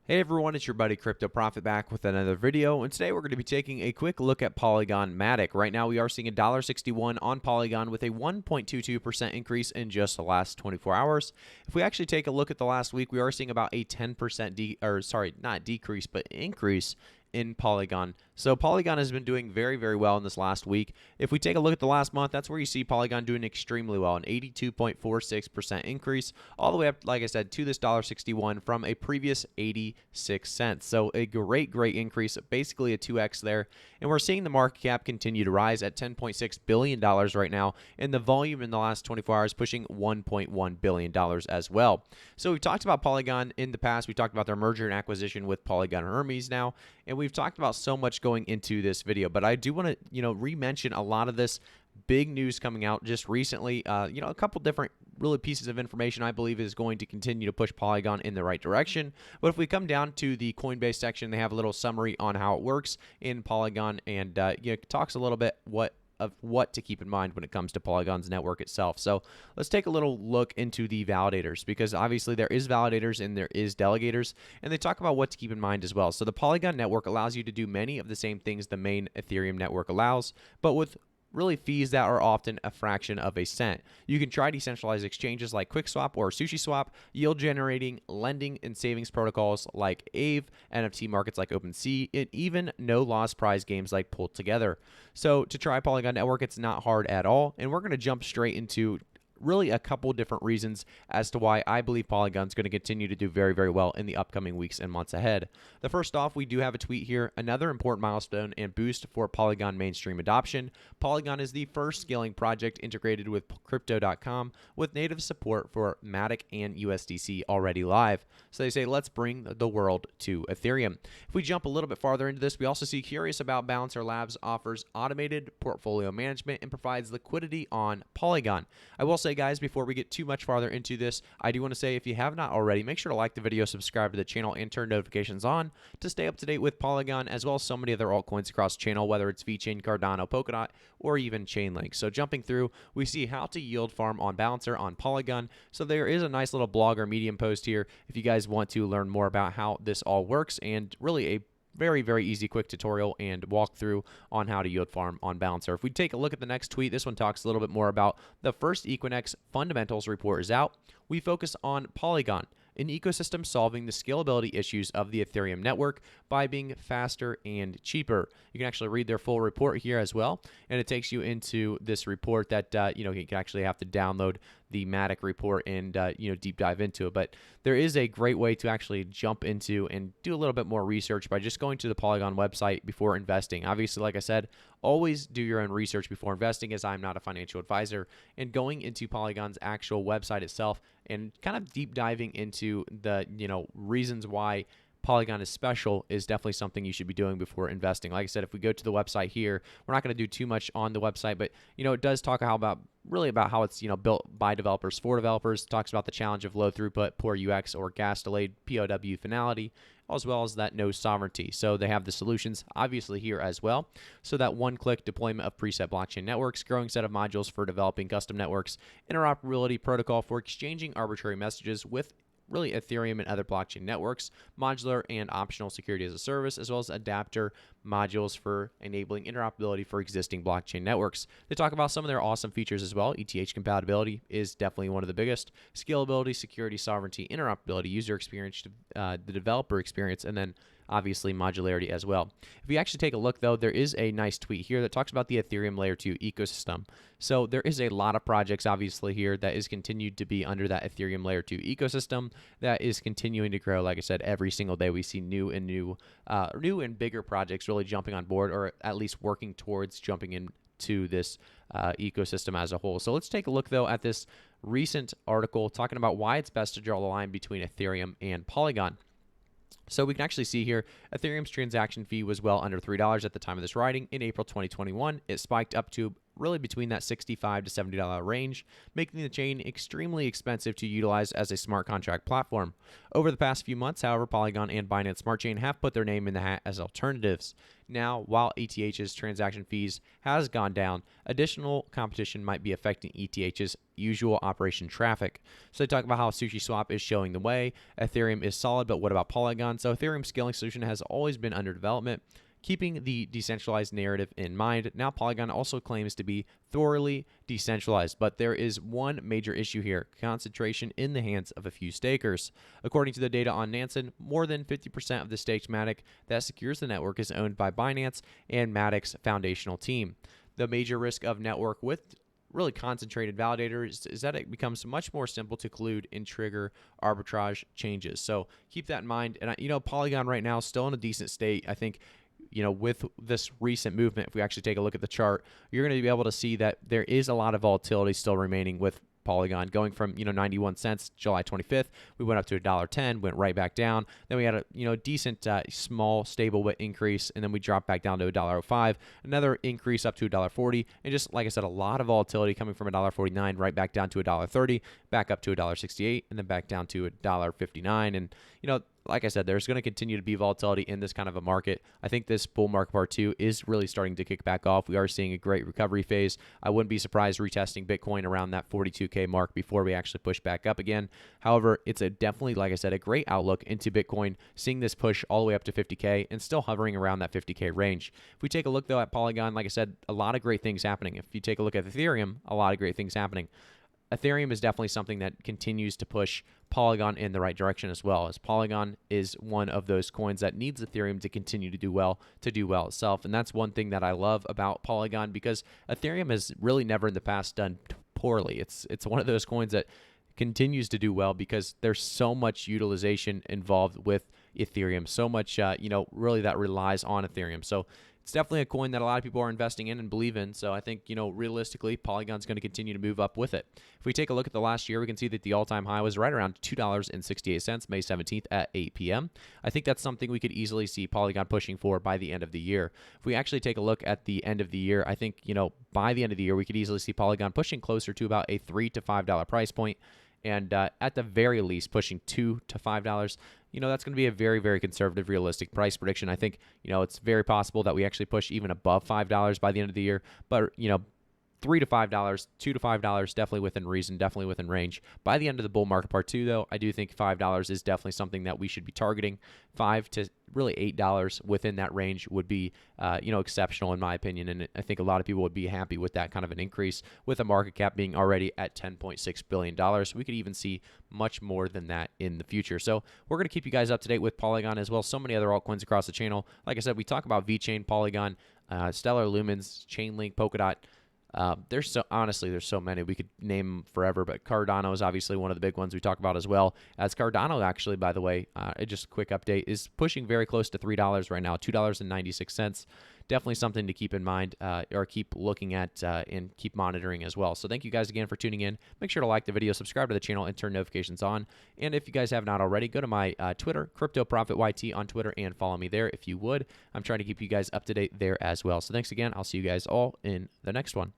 Hey everyone, it's your buddy Crypto Profit back with another video, and today we're going to be taking a quick look at Polygon Matic. Right now we are seeing $1.61 on Polygon with a 1.22% increase in just the last 24 hours. If we actually take a look at the last week, we are seeing about a 10% not decrease, but increase in Polygon. So Polygon has been doing very, very well in this last week. If we take a look at the last month, that's where you see Polygon doing extremely well, an 82.46% increase, all the way up, like I said, to this $1.61 from a previous 86 cents. So a great increase, basically a 2x there. And we're seeing the market cap continue to rise at $10.6 billion right now, and the volume in the last 24 hours pushing $1.1 billion as well. So we've talked about Polygon in the past. We talked about their merger and acquisition with Polygon Hermes now, and we've talked about so much going into this video, but I do want to, re-mention a lot of this big news coming out just recently. A couple different really pieces of information I believe is going to continue to push Polygon in the right direction. But if we come down to the Coinbase section, they have a little summary on how it works in Polygon, and it talks a little bit of what to keep in mind when it comes to Polygon's network itself. So let's take a little look into the validators, because obviously there is validators and there is delegators, and they talk about what to keep in mind as well. So the Polygon network allows you to do many of the same things the main Ethereum network allows, but with really fees that are often a fraction of a cent. You can try decentralized exchanges like QuickSwap or SushiSwap, yield generating lending and savings protocols like Aave, NFT markets like OpenSea, and even no loss prize games like Pull Together. So to try Polygon Network, it's not hard at all, and we're going to jump straight into really a couple different reasons as to why I believe Polygon's going to continue to do very, very well in the upcoming weeks and months ahead. The first off, we do have a tweet here, another important milestone and boost for Polygon mainstream adoption. Polygon is the first scaling project integrated with Crypto.com with native support for Matic and USDC already live. So they say, let's bring the world to Ethereum. If we jump a little bit farther into this, we also see Curious About Balancer Labs offers automated portfolio management and provides liquidity on Polygon. I will say, guys, before we get too much farther into this, I do want to say, if you have not already, make sure to like the video, subscribe to the channel, and turn notifications on to stay up to date with Polygon, as well as so many other altcoins across the channel, whether it's VeChain, Cardano, Polkadot, or even Chainlink. So jumping through, we see how to yield farm on Balancer on Polygon. So there is a nice little blog or Medium post here if you guys want to learn more about how this all works, and really a very, very easy, quick tutorial and walkthrough on how to yield farm on Balancer. If we take a look at the next tweet, this one talks a little bit more about the first Equinix fundamentals report is out. We focus on Polygon, an ecosystem solving the scalability issues of the Ethereum network by being faster and cheaper. You can actually read their full report here as well, and it takes you into this report that you can actually have to download the Matic report and deep dive into it. But there is a great way to actually jump into and do a little bit more research by just going to the Polygon website before investing. Obviously, like I said, always do your own research before investing, as I'm not a financial advisor, and going into Polygon's actual website itself and kind of deep diving into the reasons why Polygon is special is definitely something you should be doing before investing. Like I said, if we go to the website here, we're not going to do too much on the website, but it does talk about how it's built by developers for developers. It talks about the challenge of low throughput, poor UX, or gas delayed POW finality, as well as that no sovereignty. So they have the solutions obviously here as well. So that one-click deployment of preset blockchain networks, growing set of modules for developing custom networks, interoperability protocol for exchanging arbitrary messages with really Ethereum and other blockchain networks, modular and optional security as a service, as well as adapter modules for enabling interoperability for existing blockchain networks. They talk about some of their awesome features as well. ETH compatibility is definitely one of the biggest. Scalability, security, sovereignty, interoperability, user experience, the developer experience, and then obviously modularity as well. If you actually take a look, though, there is a nice tweet here that talks about the Ethereum Layer 2 ecosystem. So there is a lot of projects obviously here that is continued to be under that Ethereum Layer 2 ecosystem that is continuing to grow. Like I said, every single day we see new and bigger projects really jumping on board, or at least working towards jumping into this ecosystem as a whole. So let's take a look, though, at this recent article talking about why it's best to draw the line between Ethereum and Polygon. So we can actually see here, Ethereum's transaction fee was well under $3 at the time of this writing. In April 2021, it spiked up to really between that $65 to $70 range, making the chain extremely expensive to utilize as a smart contract platform. Over the past few months, however, Polygon and Binance Smart Chain have put their name in the hat as alternatives. Now, while ETH's transaction fees has gone down, additional competition might be affecting ETH's usual operation traffic. So they talk about how SushiSwap is showing the way. Ethereum is solid, but what about Polygon? Polygon. So Ethereum's scaling solution has always been under development, keeping the decentralized narrative in mind. Now Polygon also claims to be thoroughly decentralized, but there is one major issue here: concentration in the hands of a few stakers. According to the data on Nansen, more than 50% of the staked Matic that secures the network is owned by Binance and Matic's foundational team. The major risk of network with really concentrated validators is that it becomes much more simple to collude and trigger arbitrage changes. So keep that in mind. And Polygon right now is still in a decent state. I think with this recent movement, if we actually take a look at the chart, you're going to be able to see that there is a lot of volatility still remaining with Polygon, going from 91 cents July 25th, we went up to $1.10, went right back down. Then we had a decent small stable increase, and then we dropped back down to $1.05, another increase up to $1.40, and just like I said, a lot of volatility coming from $1.49 right back down to $1.30, back up to $1.68, and then back down to $1.59. And like I said, there's going to continue to be volatility in this kind of a market. I think this bull market part 2 is really starting to kick back off. We are seeing a great recovery phase. I wouldn't be surprised retesting Bitcoin around that 42K mark before we actually push back up again. However, it's definitely, like I said, a great outlook into Bitcoin, seeing this push all the way up to 50K and still hovering around that 50K range. If we take a look, though, at Polygon, like I said, a lot of great things happening. If you take a look at Ethereum, a lot of great things happening. Ethereum is definitely something that continues to push Polygon in the right direction as well, as Polygon is one of those coins that needs Ethereum to continue to do well itself. And that's one thing that I love about Polygon, because Ethereum has really never in the past done poorly. It's one of those coins that continues to do well because there's so much utilization involved with Ethereum, so much really that relies on Ethereum. So it's definitely a coin that a lot of people are investing in and believe in. So I think, realistically, Polygon's going to continue to move up with it. If we take a look at the last year, we can see that the all-time high was right around $2.68, May 17th at 8 p.m. I think that's something we could easily see Polygon pushing for by the end of the year. If we actually take a look at the end of the year, I think, by the end of the year, we could easily see Polygon pushing closer to about a $3 to $5 price point. And at the very least, pushing $2 to $5. That's going to be a very, very conservative, realistic price prediction. I think, it's very possible that we actually push even above $5 by the end of the year. But, $3 to $5, $2 to $5, definitely within reason, definitely within range. By the end of the bull market part 2, though, I do think $5 is definitely something that we should be targeting. $5 to really $8 within that range would be, exceptional in my opinion. And I think a lot of people would be happy with that kind of an increase, with a market cap being already at $10.6 billion. We could even see much more than that in the future. So we're going to keep you guys up to date with Polygon as well. So many other altcoins across the channel. Like I said, we talk about VeChain, Polygon, Stellar Lumens, Chainlink, Polkadot. There's so many. We could name forever, but Cardano is obviously one of the big ones we talk about as well. As Cardano, actually, by the way, just a quick update, is pushing very close to $3 right now, $2.96. Definitely something to keep in mind or keep looking at and keep monitoring as well. So thank you guys again for tuning in. Make sure to like the video, subscribe to the channel, and turn notifications on. And if you guys have not already, go to my Twitter, CryptoProfitYT on Twitter, and follow me there if you would. I'm trying to keep you guys up to date there as well. So thanks again. I'll see you guys all in the next one.